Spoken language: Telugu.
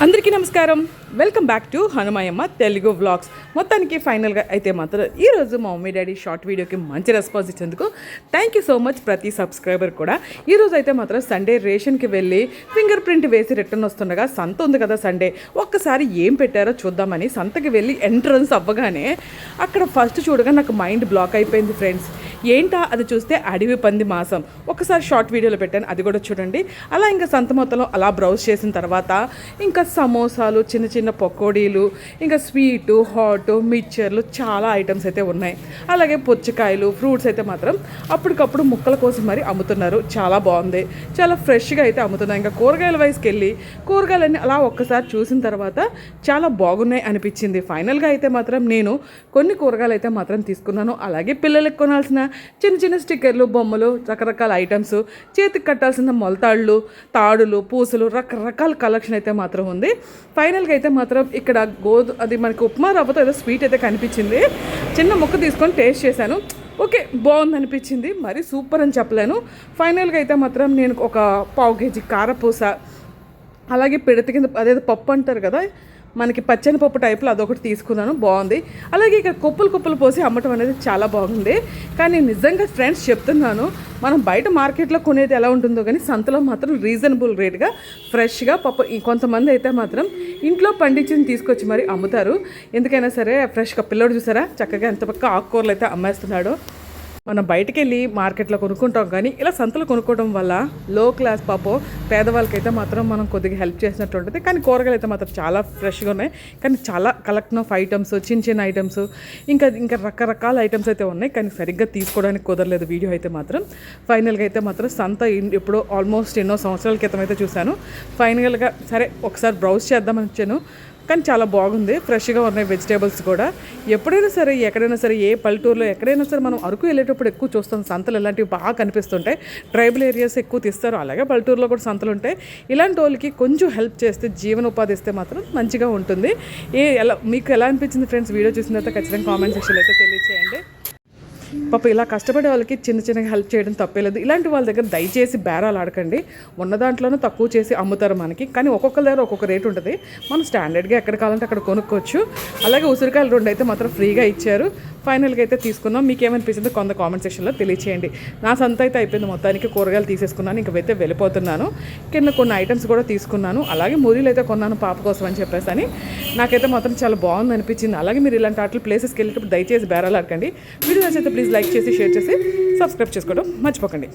అందరికీ నమస్కారం. Welcome back to Hanumayamma Telugu vlogs. మొత్తానికి ఫైనల్గా అయితే మాత్రం ఈరోజు మా మమ్మీ డాడీ షార్ట్ వీడియోకి మంచి రెస్పాన్స్ ఇచ్చేందుకు థ్యాంక్ యూ సో మచ్ ప్రతి సబ్స్క్రైబర్ కూడా. ఈరోజు అయితే మాత్రం సండే రేషన్కి వెళ్ళి ఫింగర్ ప్రింట్ వేసి రిటర్న్ వస్తుండగా సంత ఉంది కదా సండే, ఒక్కసారి ఏం పెట్టారో చూద్దామని సంతకి వెళ్ళి ఎంట్రన్స్ అవ్వగానే అక్కడ ఫస్ట్ చూడగా నాకు మైండ్ బ్లాక్ అయిపోయింది ఫ్రెండ్స్. ఏంటా అది చూస్తే అడవి పంది మాసం. ఒకసారి షార్ట్ వీడియోలో పెట్టాను, అది కూడా చూడండి. అలా ఇంకా సంత మొత్తంలో అలా బ్రౌజ్ చేసిన తర్వాత ఇంకా సమోసాలు, చిన్న చిన్న పకోడీలు, ఇంకా స్వీటు, హాట్, మిక్చర్లు చాలా ఐటమ్స్ అయితే ఉన్నాయి. అలాగే పుచ్చకాయలు, ఫ్రూట్స్ అయితే మాత్రం అప్పటికప్పుడు ముక్కల కోసం మరి అమ్ముతున్నారు. చాలా బాగుంది, చాలా ఫ్రెష్గా అయితే అమ్ముతున్నారు. ఇంకా కూరగాయల వయసుకి వెళ్ళి కూరగాయలన్నీ అలా ఒక్కసారి చూసిన తర్వాత చాలా బాగున్నాయి అనిపించింది. ఫైనల్గా అయితే మాత్రం నేను కొన్ని కూరగాయలు అయితే మాత్రం తీసుకున్నాను. అలాగే పిల్లలకు కొనాల్సిన చిన్న చిన్న స్టిక్కర్లు, బొమ్మలు, రకరకాల ఐటమ్స్, చేతికి కట్టాల్సిన మొలతాళ్ళు, తాడులు, పూసలు, రకరకాల కలెక్షన్ అయితే మాత్రం ఉంది. ఫైనల్గా అయితే మాత్రం ఇక్కడ అది మనకి ఉప్మా రవ్వతో ఏదో స్వీట్ అయితే కనిపించింది. చిన్న ముక్క తీసుకొని టేస్ట్ చేశాను. ఓకే, బాగుంది అనిపించింది. మరి సూపర్ అని చెప్పలేను. ఫైనల్గా అయితే మాత్రం నేను ఒక 1/2 కేజీ కారపూస, అలాగే పిడత కింద అదేదో పప్పు అంటారు కదా మనకి, పచ్చని పప్పు టైప్లో అదొకటి తీసుకున్నాను. బాగుంది. అలాగే ఇక్కడ కుప్పలు పోసి అమ్మటం అనేది చాలా బాగుంది. కానీ నిజంగా ఫ్రెండ్స్ చెప్తున్నాను, మనం బయట మార్కెట్లో కొనేది ఎలా ఉంటుందో కానీ సంతలో మాత్రం రీజనబుల్ రేట్గా ఫ్రెష్గా పప్పు కొంతమంది అయితే మాత్రం ఇంట్లో పండించింది తీసుకొచ్చి మరి అమ్ముతారు. ఎందుకైనా సరే ఫ్రెష్గా. పిల్లోడు చూసారా చక్కగా ఎంత పక్క ఆకుకూరలు అయితే అమ్మేస్తున్నాడో. మనం బయటికి వెళ్ళి మార్కెట్లో కొనుక్కుంటాం కానీ ఇలా సంతలో కొనుక్కోవడం వల్ల లో క్లాస్ పాపం పేదవాళ్ళకైతే మాత్రం మనం కొద్దిగా హెల్ప్ చేసినట్టు ఉంటుంది. కానీ కూరగాయలు అయితే మాత్రం చాలా ఫ్రెష్గా ఉన్నాయి. కానీ చాలా కలెక్షన్ ఆఫ్ ఐటమ్స్, చిన్న ఐటమ్స్, ఇంకా రకరకాల ఐటమ్స్ అయితే ఉన్నాయి. కానీ సరిగ్గా తీసుకోవడానికి కుదరలేదు వీడియో అయితే మాత్రం. ఫైనల్గా అయితే మాత్రం సంత ఎప్పుడో ఆల్మోస్ట్ ఎన్నో సంవత్సరాల క్రితం అయితే చూశాను. ఫైనల్గా సరే ఒకసారి బ్రౌజ్ చేద్దామని వచ్చాను. కానీ చాలా బాగుంది, ఫ్రెష్గా ఉన్నాయి వెజిటేబుల్స్ కూడా. ఎప్పుడైనా సరే ఎక్కడైనా సరే ఏ పల్లెటూరులో ఎక్కడైనా సరే మనం అరకు వెళ్ళేటప్పుడు ఎక్కువ చూస్తాం సంతలు. ఇలాంటివి బాగా కనిపిస్తుంటాయి. ట్రైబల్ ఏరియాస్ ఎక్కువ తీస్తారు. అలాగే పల్లెటూరులో కూడా సంతలు ఉంటాయి. ఇలాంటి వాళ్ళకి కొంచెం హెల్ప్ చేస్తే, జీవనోపాధి ఇస్తే మాత్రం మంచిగా ఉంటుంది. మీకు ఎలా అనిపించింది ఫ్రెండ్స్ వీడియో చూసిన తర్వాత ఖచ్చితంగా కామెంట్ సెక్షన్లో అయితే తెలియచేయండి. పాప ఇలా కష్టపడే వాళ్ళకి చిన్నగా హెల్ప్ చేయడం తప్పేలేదు. ఇలాంటి వాళ్ళ దగ్గర దయచేసి బేరాలు ఆడకండి. ఉన్న దాంట్లోనే తక్కువ చేసి అమ్ముతారు మనకి. కానీ ఒక్కొక్కరి దగ్గర ఒక్కొక్క రేట్ ఉంటుంది. మనం స్టాండర్డ్గా ఎక్కడ కావాలంటే అక్కడ కొనుక్కోవచ్చు. అలాగే ఉసిరికాయలు 2 అయితే మాత్రం ఫ్రీగా ఇచ్చారు. ఫైనల్గా అయితే తీసుకున్నాం. మీకు ఏమనిపించిందో కొంత కామెంట్ సెక్షన్లో తెలియచేయండి. నా సంత అయితే అయిపోయింది. మొత్తానికి కూరగాయలు తీసేసుకున్నాను. ఇంకైతే వెళ్ళిపోతున్నాను. కింద కొన్ని ఐటమ్స్ కూడా తీసుకున్నాను. అలాగే మురీలు అయితే కొన్నాను పాప కోసం అని చెప్పేసి అని. నాకైతే మాత్రం చాలా బాగుంది అనిపించింది. అలాగే మీరు ఇలాంటి వాటి ప్లేసెస్కి వెళ్ళేటప్పుడు దయచేసి బేరాలు ఆడకండి. వీడియో నచ్చితే ప్లీజ్ లైక్ చేసి, షేర్ చేసి, సబ్స్క్రైబ్ చేసుకోవడం మర్చిపోకండి.